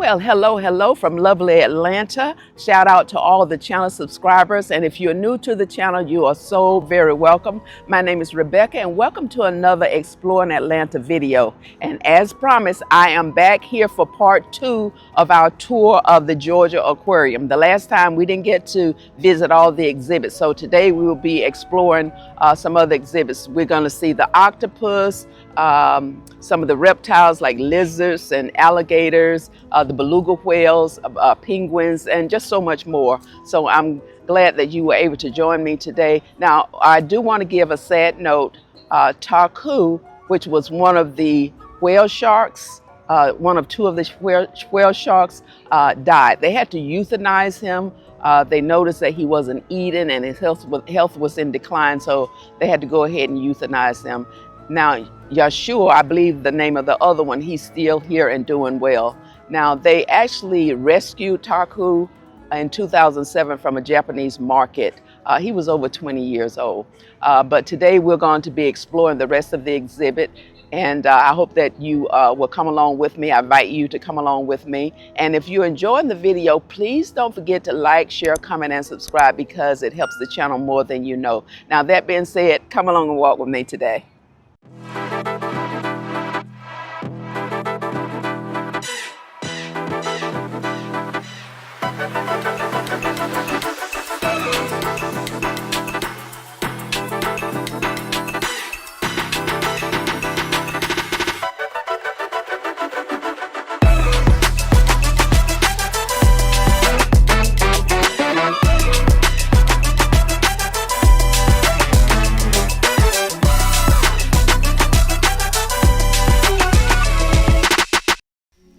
Well, hello from lovely Atlanta. Shout out to all the channel subscribers. And if you're new to the channel, you are so very welcome. My name is Rebecca and welcome to another Exploring Atlanta video. And as promised, I am back here for part 2 of our tour of the Georgia Aquarium. The last time we didn't get to visit all the exhibits. So today we will be exploring some other exhibits. We're going to see the octopus, some of the reptiles like lizards and alligators, the beluga whales, penguins, and just so much more. So I'm glad that you were able to join me today. Now, I do want to give a sad note. Taku, which was one of the whale sharks, one of 2 of the whale sharks, died. They had to euthanize him. They noticed that he wasn't eating and his health was in decline, so they had to go ahead and euthanize him. Now, Yeshua, I believe the name of the other one, he's still here and doing well. Now, they actually rescued Taku in 2007 from a Japanese market. He was over 20 years old. But today we're going to be exploring the rest of the exhibit. And I hope that you will come along with me. I invite you to come along with me. And if you're enjoying the video, please don't forget to like, share, comment, and subscribe because it helps the channel more than you know. Now, that being said, come along and walk with me today.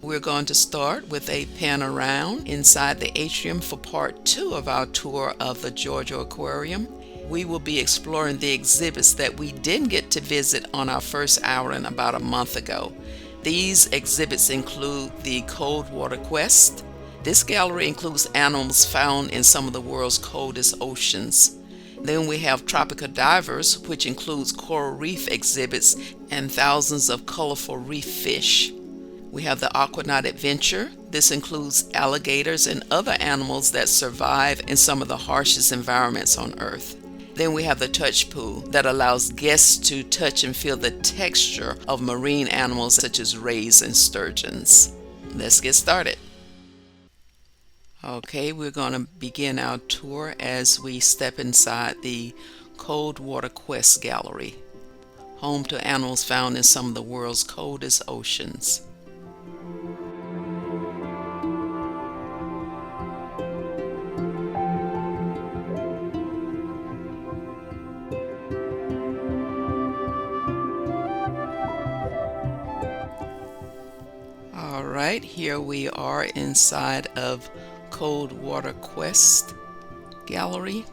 We're going to start with a pan around inside the atrium for part 2 of our tour of the Georgia Aquarium. We will be exploring the exhibits that we didn't get to visit on our first outing about a month ago. These exhibits include the Cold Water Quest. This gallery includes animals found in some of the world's coldest oceans. Then we have Tropical Divers, which includes coral reef exhibits and thousands of colorful reef fish. We have the Aquanaut Adventure. This includes alligators and other animals that survive in some of the harshest environments on Earth. Then we have the Touch Pool that allows guests to touch and feel the texture of marine animals such as rays and sturgeons. Let's get started. Okay, we're going to begin our tour as we step inside the Cold Water Quest Gallery, home to animals found in some of the world's coldest oceans. All right, here we are inside of Cold Water Quest Gallery.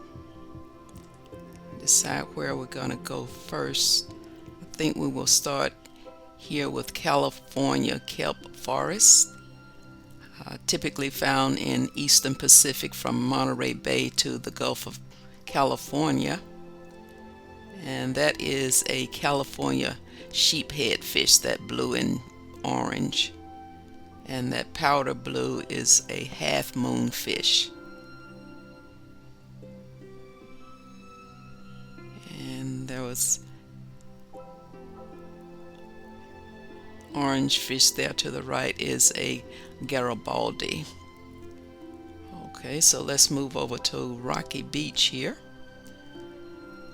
Decide where we're going to go first. I think we will start here with California kelp forest, typically found in eastern Pacific from Monterey Bay to the Gulf of California. And that is a California sheephead fish, that blue and orange. And that powder blue is a half moon fish. And there was orange fish there to the right is a Garibaldi. Okay, so let's move over to Rocky Beach here,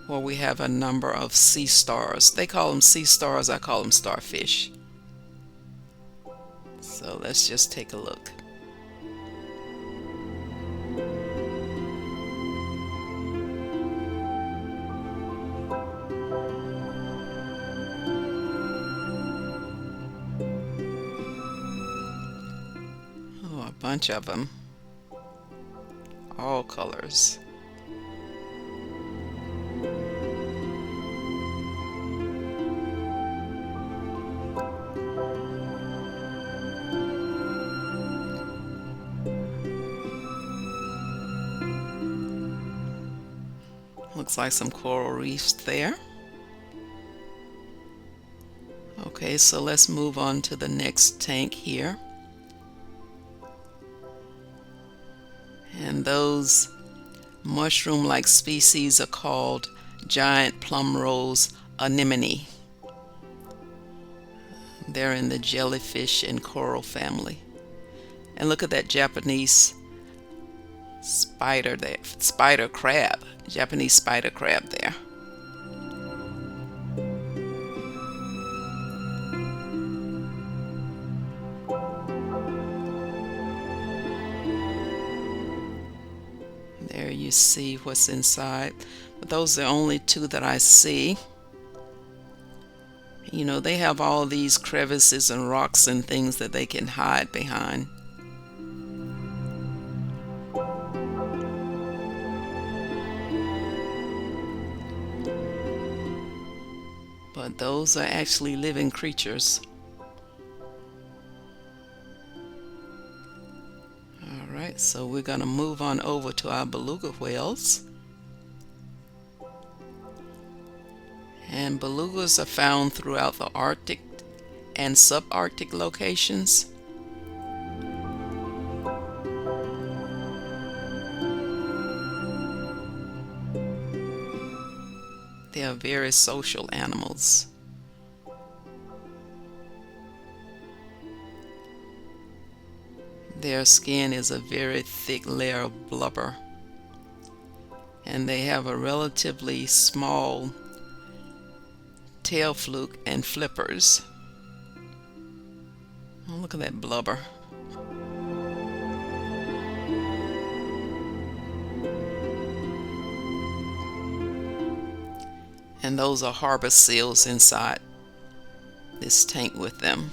where we have a number of sea stars. They call them sea stars, I call them starfish. So let's just take a look. Oh, a bunch of them. All colors. Looks like some coral reefs there. Okay, so let's move on to the next tank here. And those mushroom-like species are called giant plum rose anemone. They're in the jellyfish and coral family. And look at that Japanese spider there, spider crab, Japanese spider crab there. There you see what's inside. But those are the only two that I see. You know, they have all these crevices and rocks and things that they can hide behind. But those are actually living creatures. All right, so we're going to move on over to our beluga whales. And belugas are found throughout the Arctic and subarctic locations. They are very social animals. Their skin is a very thick layer of blubber, and they have a relatively small tail fluke and flippers. Oh, look at that blubber. And those are harbor seals inside this tank with them.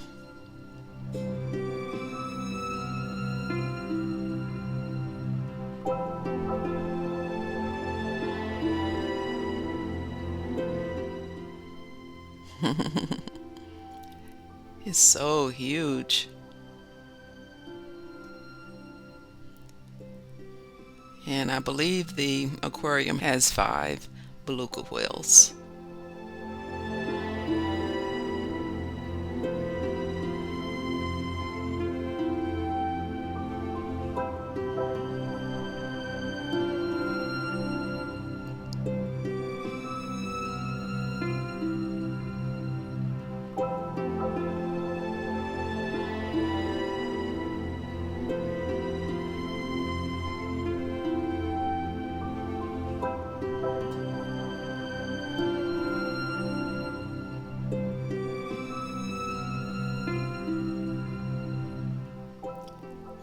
It's so huge. And I believe the aquarium has 5 beluga whales.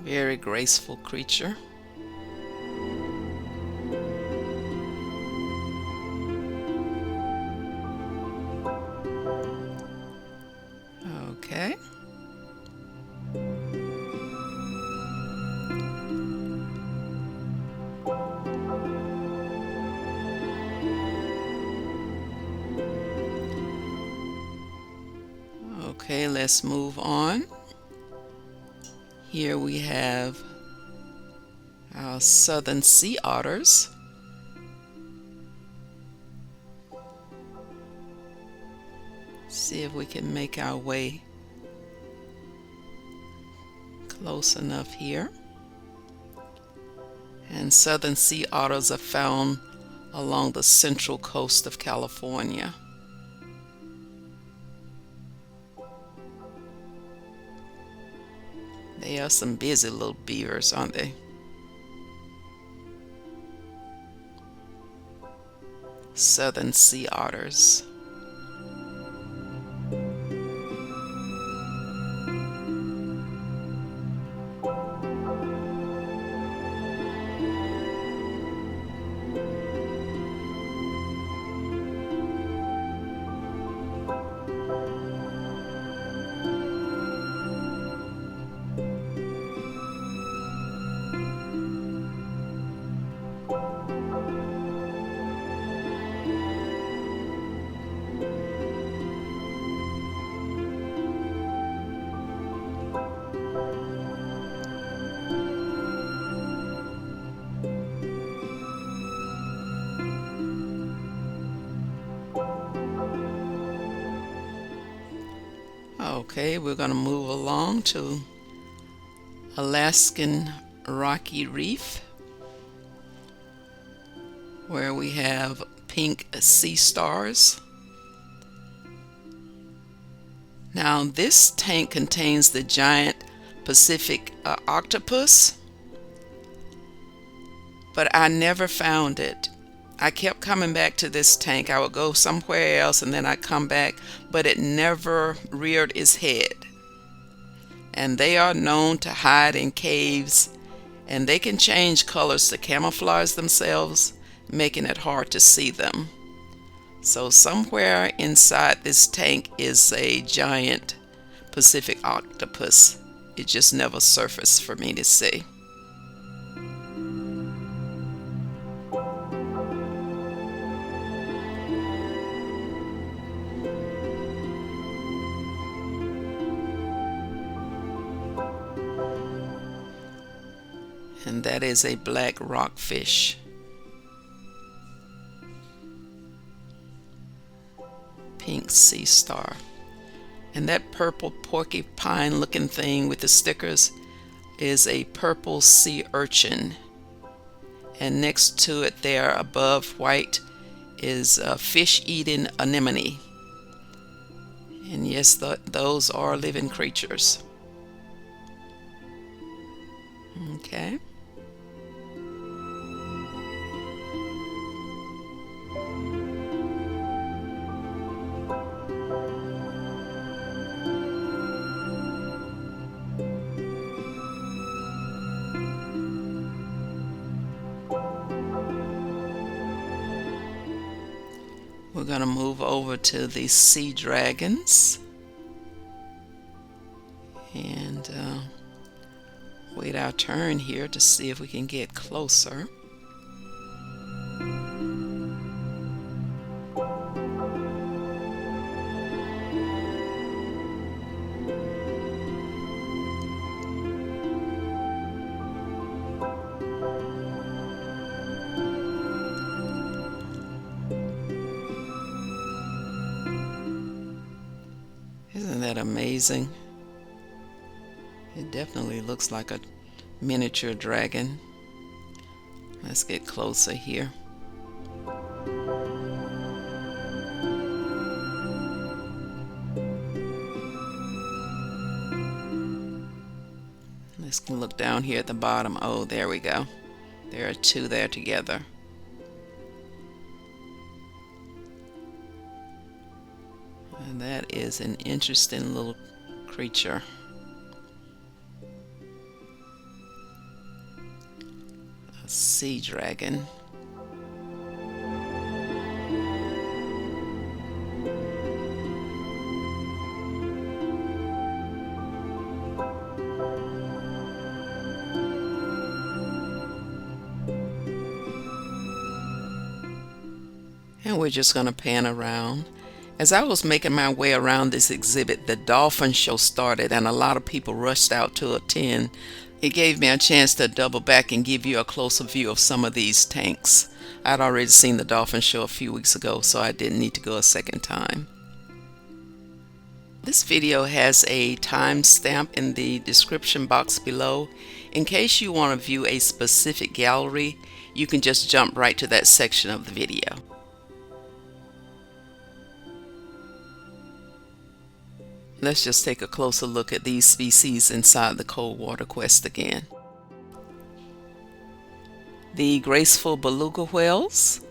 Very graceful creature. Okay. Okay, let's move on. Here we have our southern sea otters. See if we can make our way close enough here. And southern sea otters are found along the central coast of California. They are some busy little beavers, aren't they? Southern sea otters. Okay, we're going to move along to Alaskan Rocky Reef. where we have pink sea stars. Now this tank contains the giant Pacific octopus, but I never found it. I kept coming back to this tank. I would go somewhere else and then I'd come back, but it never reared its head. And they are known to hide in caves, and they can change colors to camouflage themselves, making it hard to see them. So somewhere inside this tank is a giant Pacific octopus. It just never surfaced for me to see. And that is a black rockfish. Pink sea star. And that purple porcupine looking thing with the stickers is a purple sea urchin. And next to it there above white is a fish eating anemone. And yes, those are living creatures. Okay. We're going to move over to the sea dragons and wait our turn here to see if we can get closer. Isn't that amazing? It definitely looks like a miniature dragon. Let's get closer here. Let's look down here at the bottom. Oh, there we go. There are two there together. And that is an interesting little creature. A sea dragon. And we're just going to pan around. As I was making my way around this exhibit, the dolphin show started and a lot of people rushed out to attend. It gave me a chance to double back and give you a closer view of some of these tanks. I'd already seen the dolphin show a few weeks ago, so I didn't need to go a second time. This video has a timestamp in the description box below. In case you want to view a specific gallery, you can just jump right to that section of the video. Let's just take a closer look at these species inside the cold water quest again. The graceful beluga whales,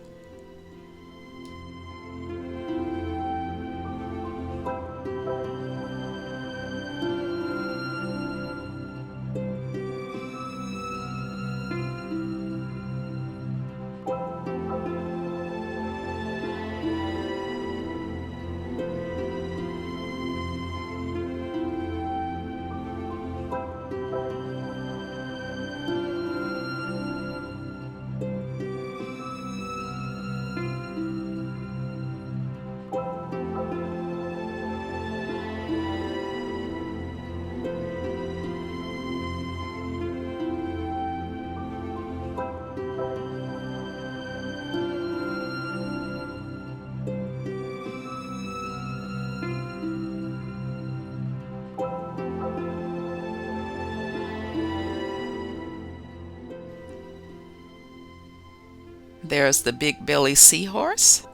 There's the big belly seahorse.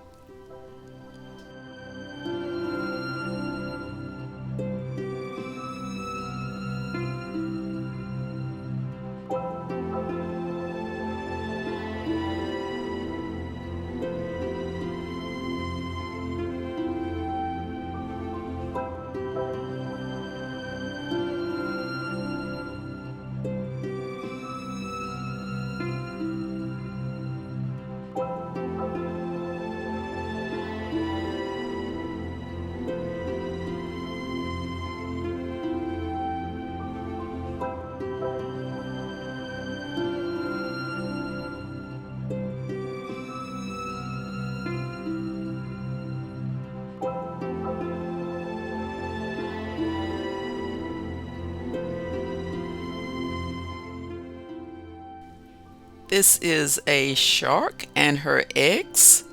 This is a shark and her eggs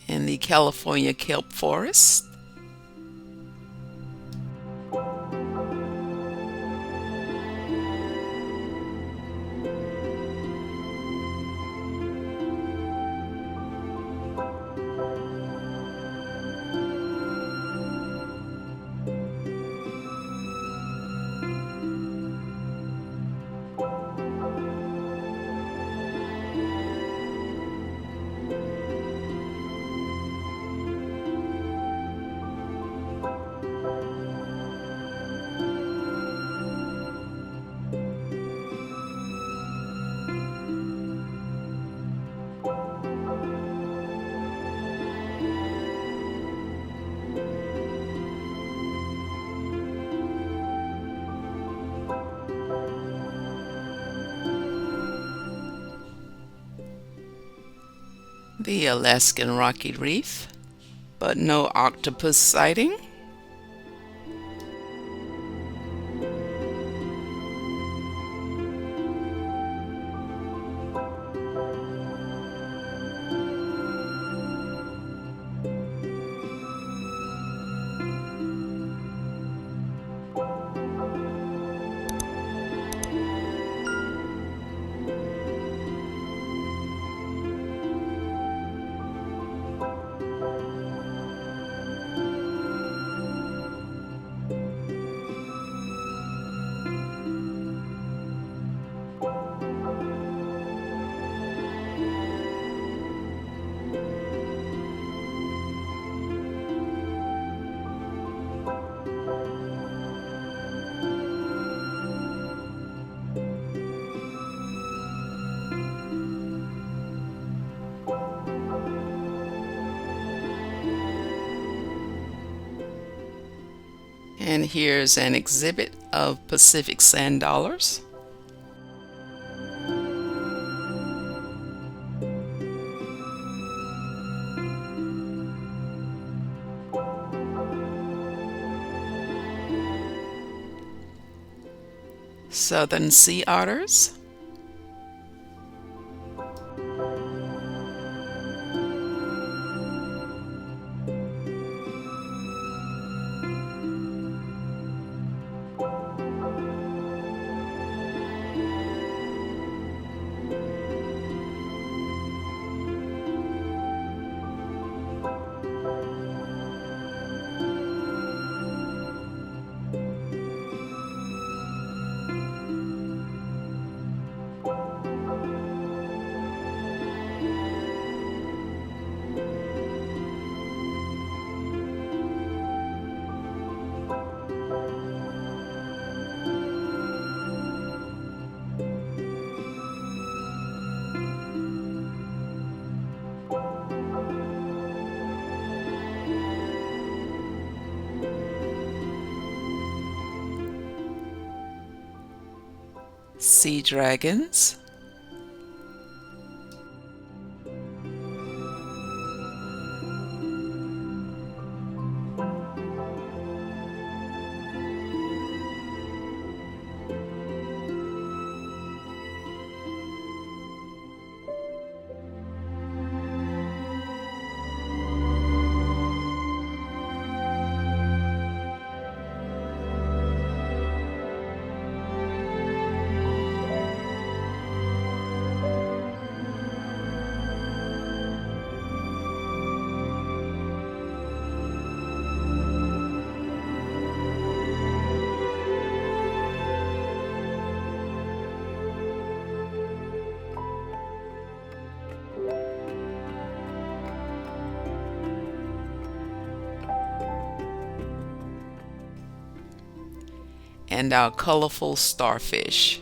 in the California kelp forest. The Alaskan Rocky Reef, but no octopus sighting. And here's an exhibit of Pacific sand dollars. Southern sea otters. Sea dragons. and our colorful starfish.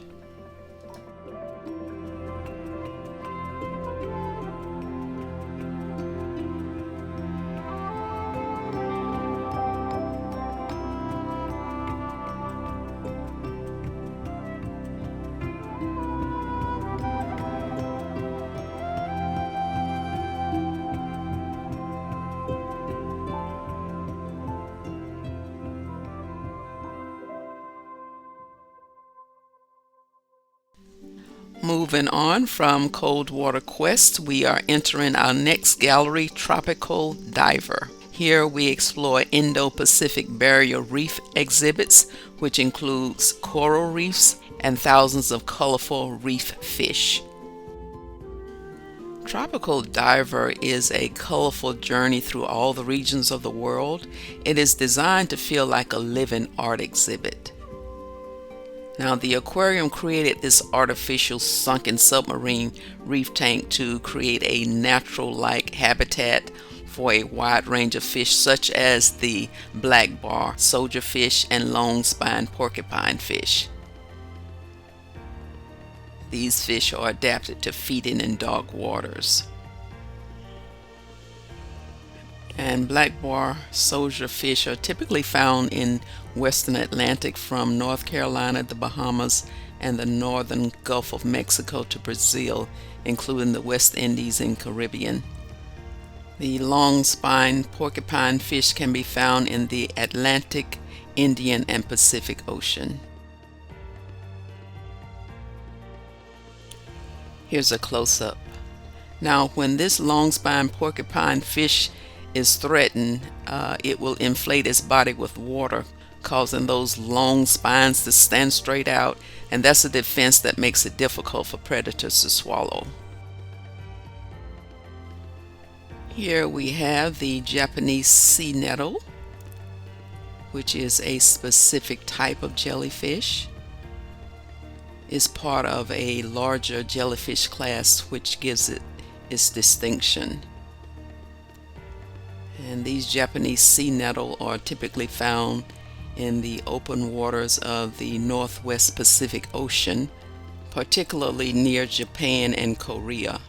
Moving on from Cold Water Quest, we are entering our next gallery, Tropical Diver. Here we explore Indo-Pacific barrier reef exhibits, which includes coral reefs and thousands of colorful reef fish. Tropical Diver is a colorful journey through all the regions of the world. It is designed to feel like a living art exhibit. Now, the aquarium created this artificial sunken submarine reef tank to create a natural-like habitat for a wide range of fish such as the black bar, soldier fish, and long-spined porcupine fish. These fish are adapted to feeding in dark waters. And black bar soldier fish are typically found in western Atlantic from North Carolina, the Bahamas, and the northern Gulf of Mexico to Brazil, including the West Indies and Caribbean. The long-spined porcupine fish can be found in the Atlantic, Indian, and Pacific Ocean. Here's a close-up. Now, when this long-spined porcupine fish is threatened, it will inflate its body with water, causing those long spines to stand straight out, and that's a defense that makes it difficult for predators to swallow. Here we have the Japanese sea nettle, which is a specific type of jellyfish. It's part of a larger jellyfish class, which gives it its distinction. And these Japanese sea nettle are typically found in the open waters of the Northwest Pacific Ocean, particularly near Japan and Korea.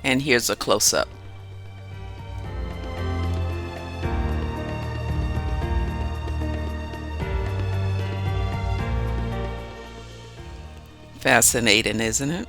And here's a close-up. Fascinating, isn't it?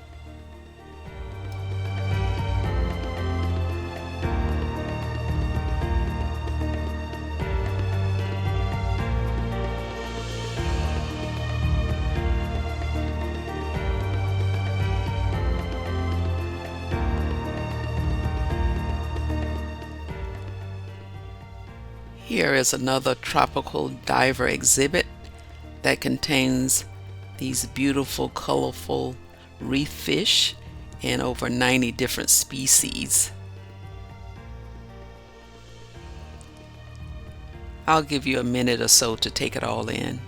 Here is another tropical diver exhibit that contains these beautiful, colorful reef fish and over 90 different species. I'll give you a minute or so to take it all in.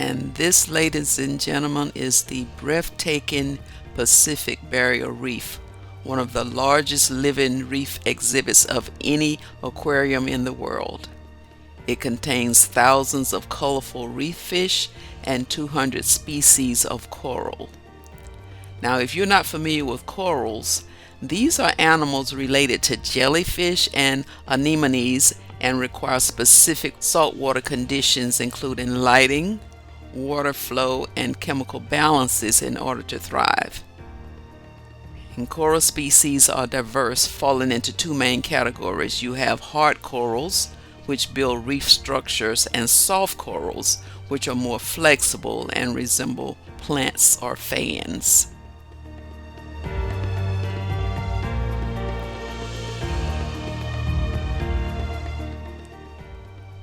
And this, ladies and gentlemen, is the breathtaking Pacific Barrier Reef, one of the largest living reef exhibits of any aquarium in the world. It contains thousands of colorful reef fish and 200 species of coral. Now, if you're not familiar with corals, these are animals related to jellyfish and anemones and require specific saltwater conditions, including lighting, water flow, and chemical balances in order to thrive. And coral species are diverse, falling into two main categories. You have hard corals, which build reef structures, and soft corals, which are more flexible and resemble plants or fans.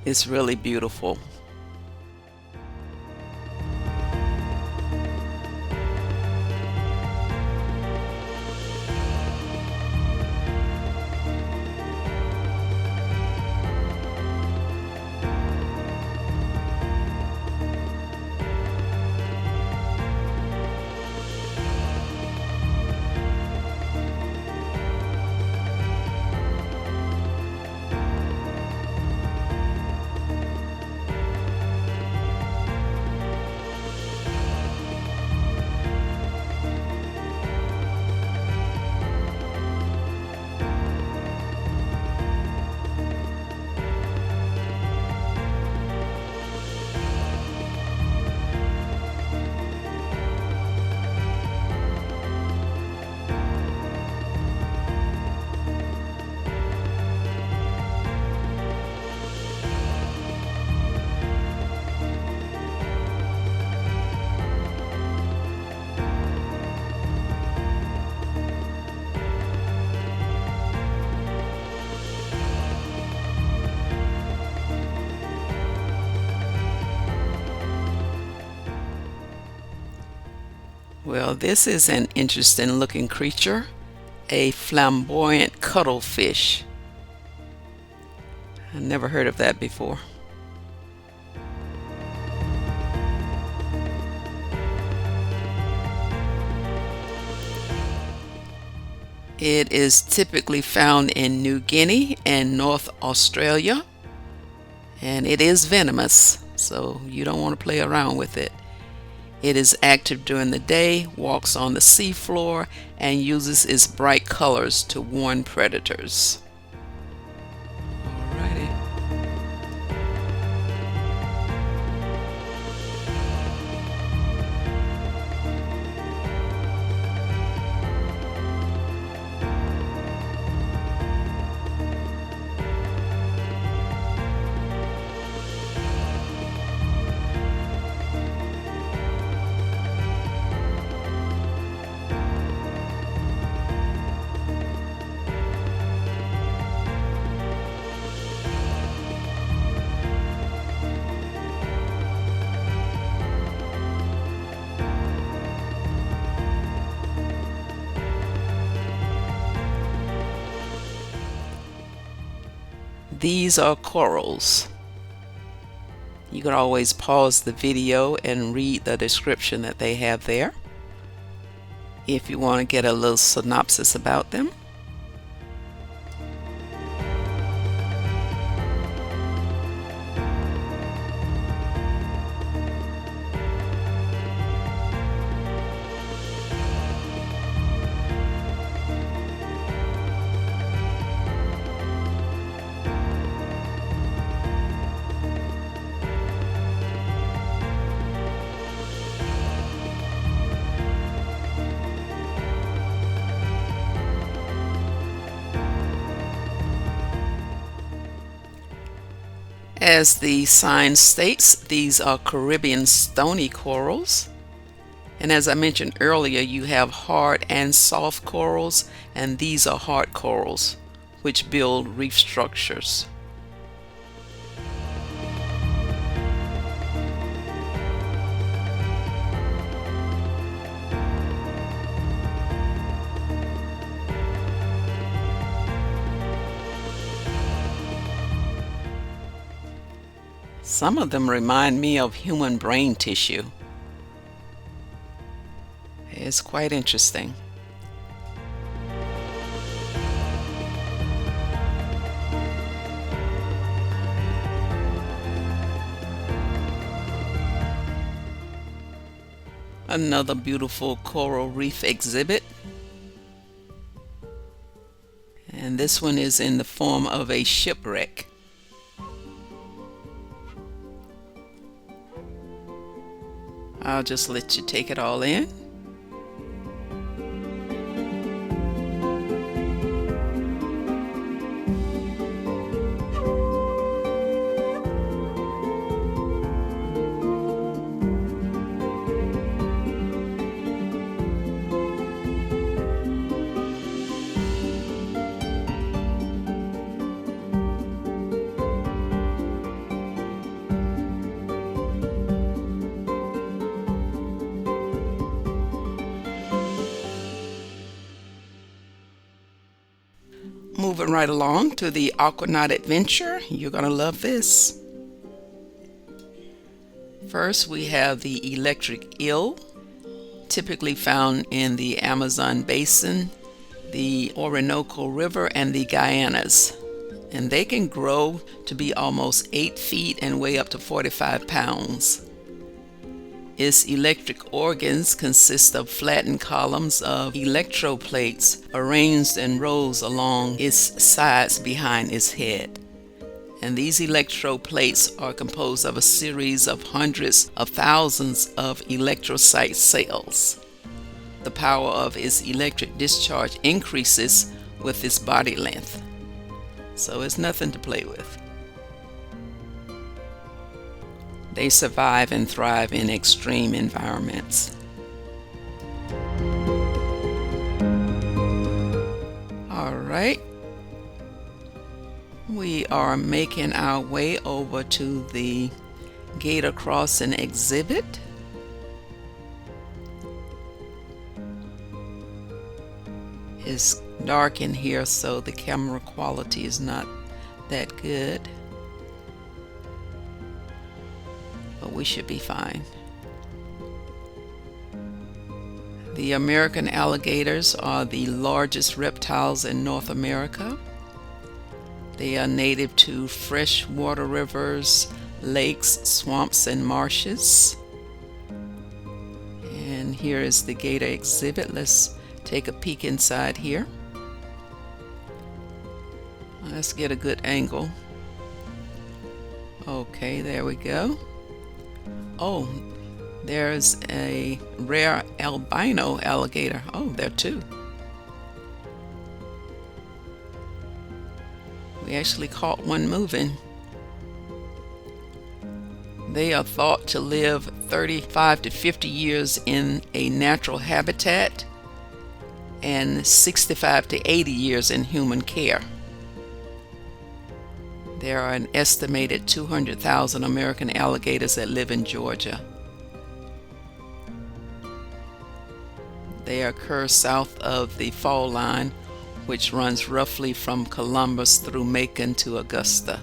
It's really beautiful. Well, this is an interesting looking creature, a flamboyant cuttlefish. I never heard of that before. It is typically found in New Guinea and North Australia, and it is venomous, so you don't want to play around with it. It is active during the day, walks on the seafloor, and uses its bright colors to warn predators. Alrighty. These are corals. You can always pause the video and read the description that they have there if you want to get a little synopsis about them. As the sign states, these are Caribbean stony corals. And as I mentioned earlier, you have hard and soft corals, and these are hard corals, which build reef structures. Some of them remind me of human brain tissue. It's quite interesting. Another beautiful coral reef exhibit. And this one is in the form of a shipwreck. I'll just let you take it all in. Moving right along to the Aquanaut adventure. You're going to love this. First, we have the electric eel, typically found in the Amazon basin, the Orinoco River, and the Guianas. And they can grow to be almost 8 feet and weigh up to 45 pounds. Its electric organs consist of flattened columns of electroplates arranged in rows along its sides behind its head. And these electroplates are composed of a series of hundreds of thousands of electrocyte cells. The power of its electric discharge increases with its body length. So it's nothing to play with. They survive and thrive in extreme environments. All right. We are making our way over to the Gator Crossing exhibit. It's dark in here, so the camera quality is not that good. But we should be fine. The American alligators are the largest reptiles in North America. They are native to freshwater rivers, lakes, swamps, and marshes. And here is the gator exhibit. Let's take a peek inside here. Let's get a good angle. Okay, there we go. Oh, there's a rare albino alligator. Oh, there are two. We actually caught one moving. They are thought to live 35 to 50 years in a natural habitat and 65 to 80 years in human care. There are an estimated 200,000 American alligators that live in Georgia. They occur south of the fall line, which runs roughly from Columbus through Macon to Augusta.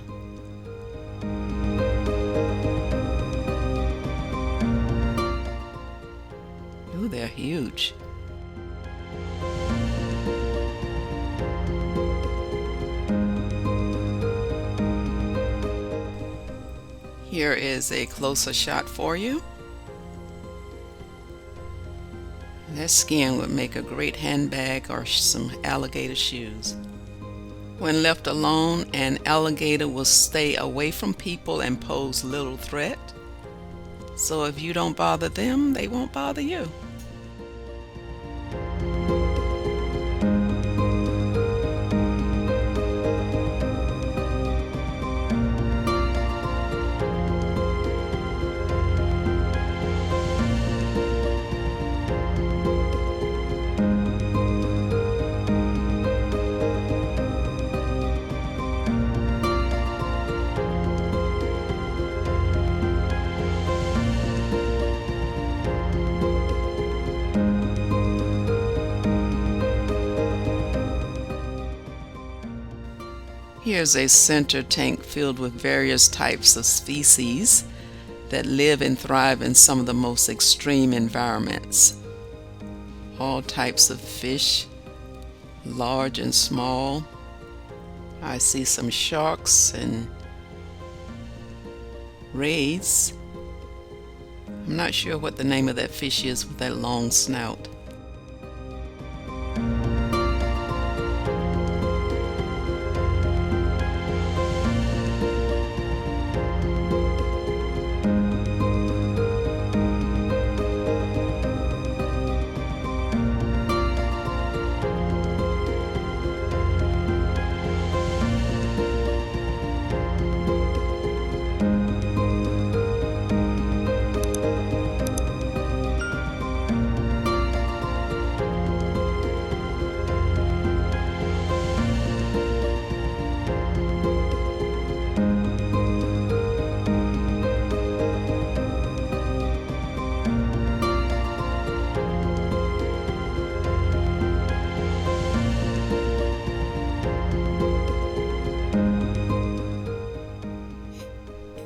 Ooh, they're huge. Here is a closer shot for you. That skin would make a great handbag or some alligator shoes. When left alone, an alligator will stay away from people and pose little threat. So if you don't bother them, they won't bother you. Here's a center tank filled with various types of species that live and thrive in some of the most extreme environments. All types of fish, large and small. I see some sharks and rays. I'm not sure what the name of that fish is with that long snout.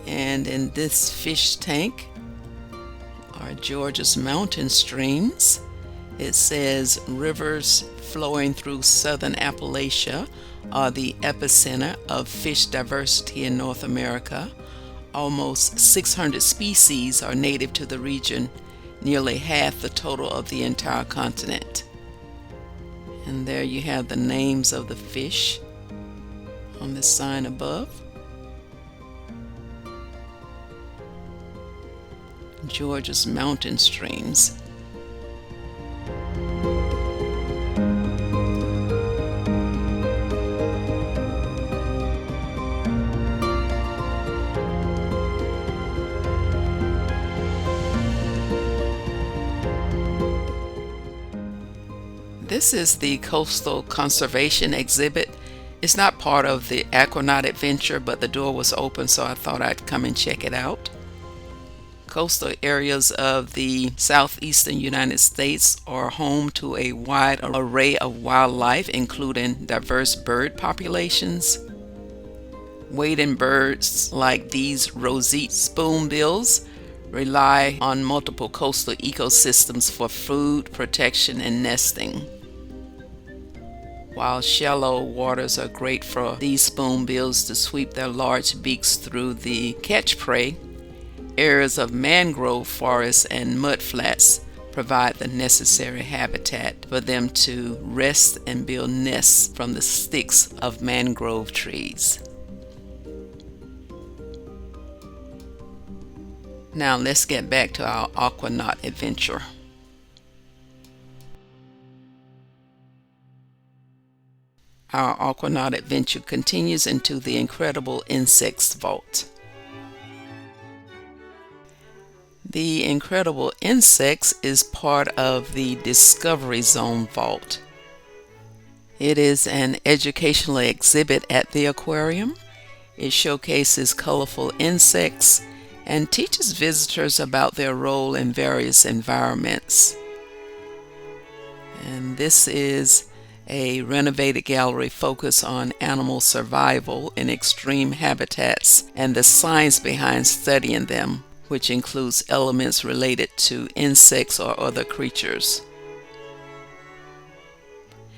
And in this fish tank are Georgia's mountain streams. It says rivers flowing through southern Appalachia are the epicenter of fish diversity in North America. Almost 600 species are native to the region, nearly half the total of the entire continent. And there you have the names of the fish on the sign above. Georgia's mountain streams. This is the Coastal Conservation exhibit. It's not part of the Aquanaut adventure, but the door was open, so I thought I'd come and check it out. Coastal areas of the southeastern United States are home to a wide array of wildlife, including diverse bird populations. Wading birds like these roseate spoonbills rely on multiple coastal ecosystems for food, protection, and nesting. While shallow waters are great for these spoonbills to sweep their large beaks through the catch prey, areas of mangrove forests and mudflats provide the necessary habitat for them to rest and build nests from the sticks of mangrove trees. Now let's get back to our Aquanaut adventure. Our Aquanaut adventure continues into the incredible insects vault. The Incredible Insects is part of the Discovery Zone vault. It is an educational exhibit at the aquarium. It showcases colorful insects and teaches visitors about their role in various environments. And this is a renovated gallery focused on animal survival in extreme habitats and the science behind studying them, which includes elements related to insects or other creatures.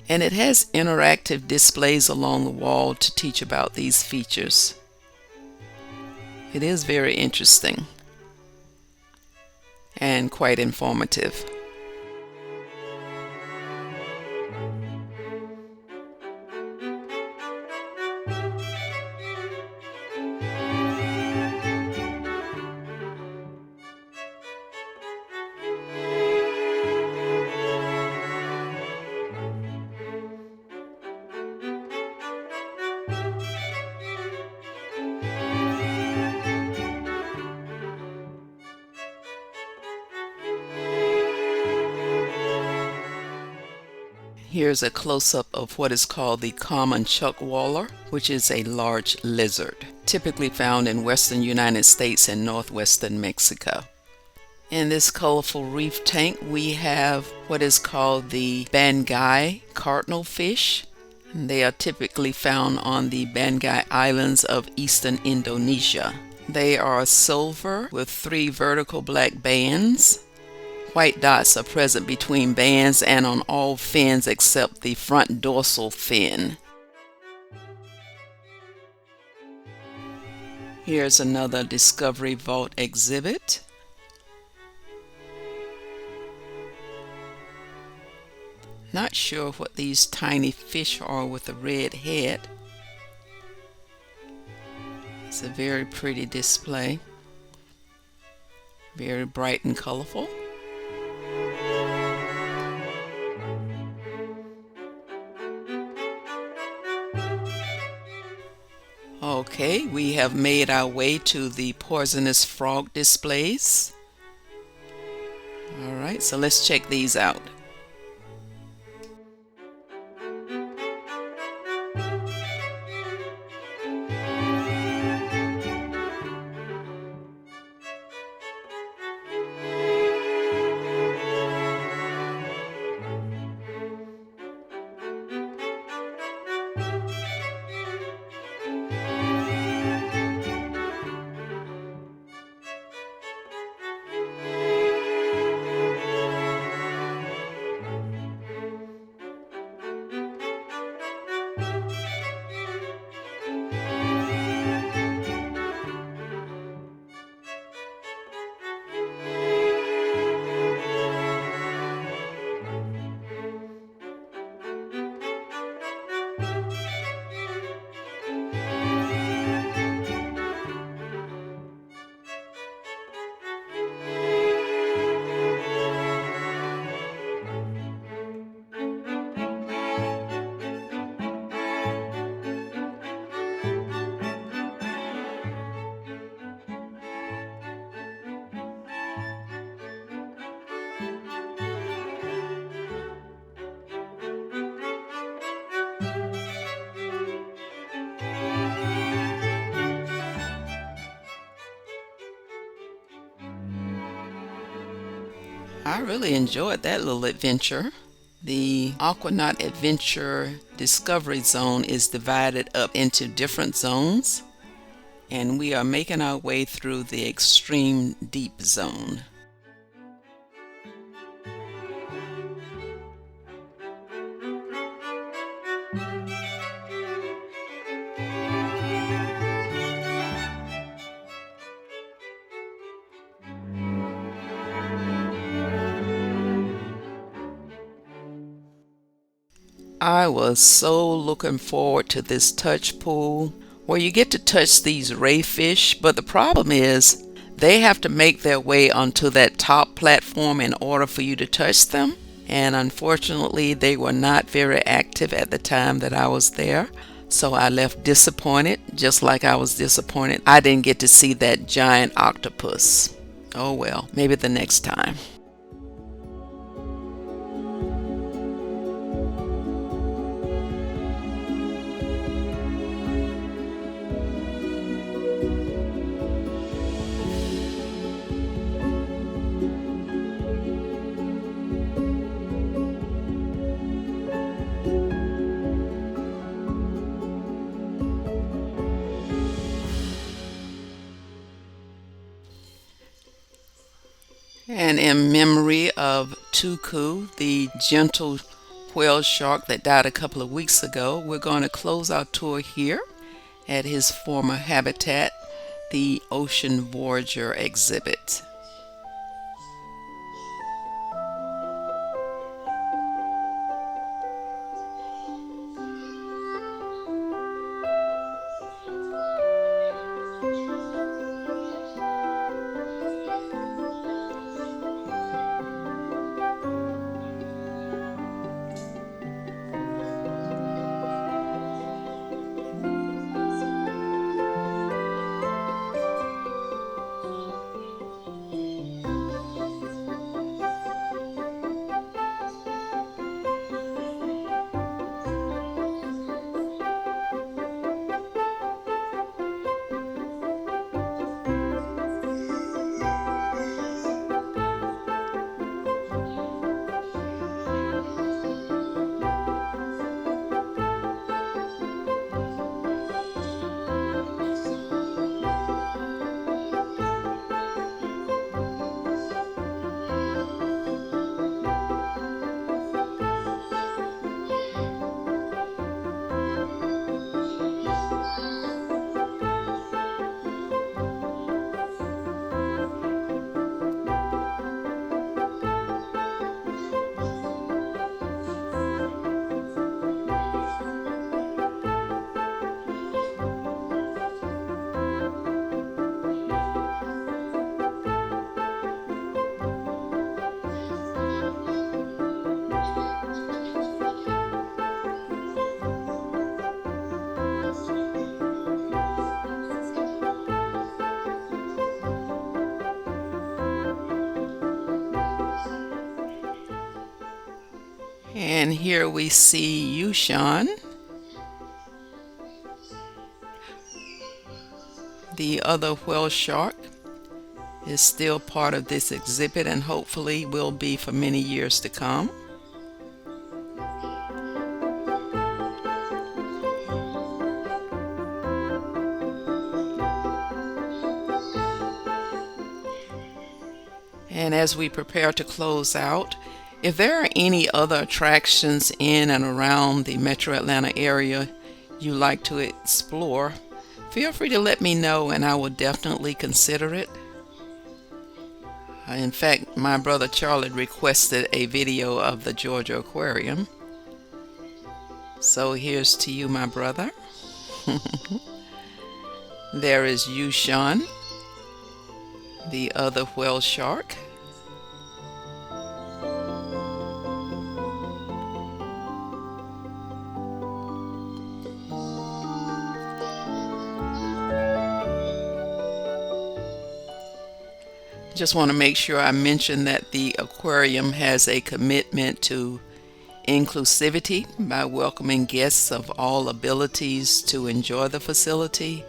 And it has interactive displays along the wall to teach about these features. It is very interesting and quite informative. Here's a close-up of what is called the common chuckwaller, which is a large lizard, typically found in western United States and northwestern Mexico. In this colorful reef tank, we have what is called the Banggai cardinal fish. They are typically found on the Banggai Islands of eastern Indonesia. They are silver with 3 vertical black bands. White dots are present between bands and on all fins except the front dorsal fin. Here's another Discovery Vault exhibit. Not sure what these tiny fish are with a red head. It's a very pretty display. Very bright and colorful. Okay, we have made our way to the poisonous frog displays. Alright, so let's check these out. I really enjoyed that little adventure. The Aquanaut Adventure Discovery Zone is divided up into different zones, and we are making our way through the Extreme Deep Zone. I was so looking forward to this touch pool where you get to touch these ray fish, but the problem is they have to make their way onto that top platform in order for you to touch them. And unfortunately, they were not very active at the time that I was there. So I left disappointed, just like I was disappointed I didn't get to see that giant octopus. Oh well, maybe the next time. And in memory of Tuku, the gentle whale shark that died a couple of weeks ago, we're going to close our tour here at his former habitat, the Ocean Voyager exhibit. And here we see Yushan, the other whale shark, is still part of this exhibit and hopefully will be for many years to come. And as we prepare to close out, if there are any other attractions in and around the Metro Atlanta area you like to explore, feel free to let me know and I will definitely consider it. In fact, my brother Charlie requested a video of the Georgia Aquarium. So here's to you, my brother. There is Yushan, the other whale shark. Just want to make sure I mention that the aquarium has a commitment to inclusivity by welcoming guests of all abilities to enjoy the facility.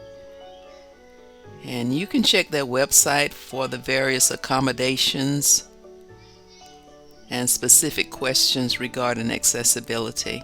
And you can check their website for the various accommodations and specific questions regarding accessibility.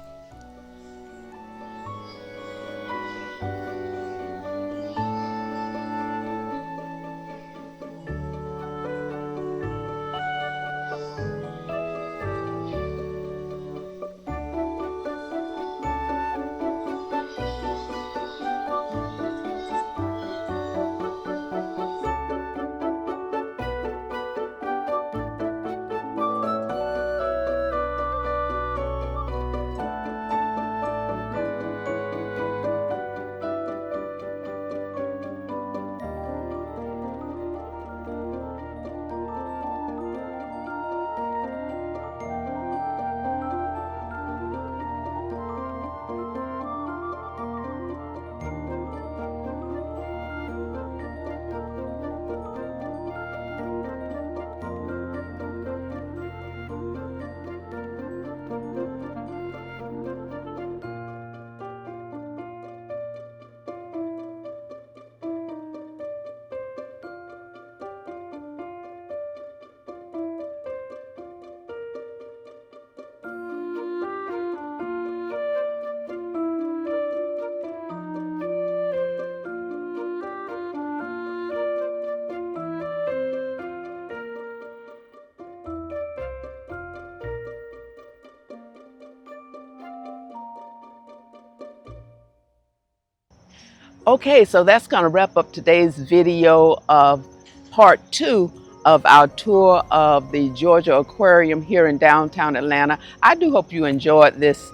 Okay, so that's going to wrap up today's video of part 2 of our tour of the Georgia Aquarium here in downtown Atlanta. I do hope you enjoyed this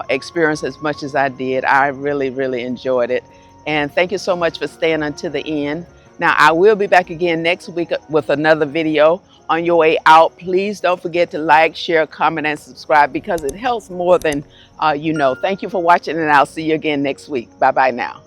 experience as much as I did. I really enjoyed it. And thank you so much for staying until the end. Now, I will be back again next week with another video. On your way out, please don't forget to like, share, comment, and subscribe because it helps more than you know. Thank you for watching, and I'll see you again next week. Bye-bye now.